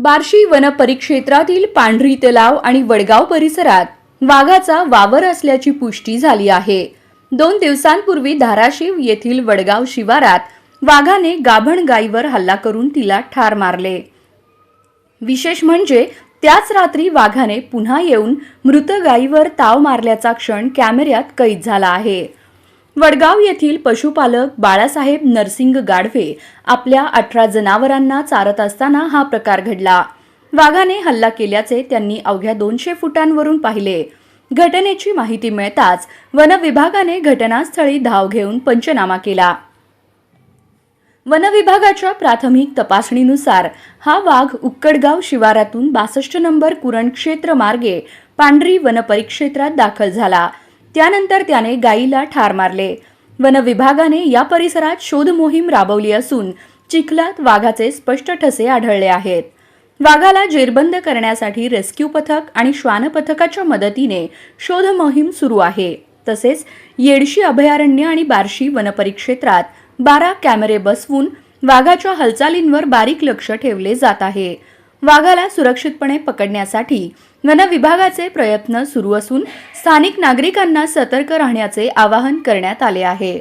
Barshi one परिक्षेत्रातील पांढरी तलाव आणि वडगाव परिसरात वाघाचा वावर असल्याची पुष्टी झाली आहे। 2 दिवसांपूर्वी धाराशिव येथील वडगाव शिवारात वाघाने गाभण गायीवर हल्ला करून तिला ठार मारले। विशेष म्हणजे त्याच रात्री वाघाने पुन्हा येऊन मृत गायीवर ताव मारल्याचा क्षण कॅमेऱ्यात कैद झाला आहे। वडगाव येथील पशुपालक बाळासाहेब नरसिंग गाढवे आपल्या 18 जनावरांना चारत असताना हा प्रकार घडला। वाघाने हल्ला केल्याचे त्यांनी अवघ्या 200 फुटांवरून पाहिले। घटनेची माहिती मिळताच वन विभागाने घटनास्थळी धाव घेऊन पंचनामा केला। वन विभागाच्या प्राथमिक तपासणीनुसार हा वाघ उक्कडगाव शिवारातून 62 नंबर कुरण क्षेत्र मार्गे पांढरी वन परिक्षेत्रात दाखल झाला। त्यानंतर त्याने गायीला ठार मारले। वन विभागाने या परिसरात शोध मोहीम राबवली असून चिखलात वाघाचे स्पष्ट ठसे आढळले आहेत। वाघाला जेरबंद करण्यासाठी रेस्क्यू पथक आणि श्वान पथकाच्या मदतीने शोध मोहीम सुरू आहे। तसेच येडशी अभयारण्य आणि बार्शी वन परिक्षेत्रात 12 कॅमेरे बसवून वाघाच्या हालचालींवर बारीक लक्ष ठेवले जात आहे। वाघाला सुरक्षितपणे पकडण्यासाठी वन विभागाचे प्रयत्न सुरू असून स्थानिक नागरिकांना सतर्क राहण्याचे आवाहन करण्यात आले आहे।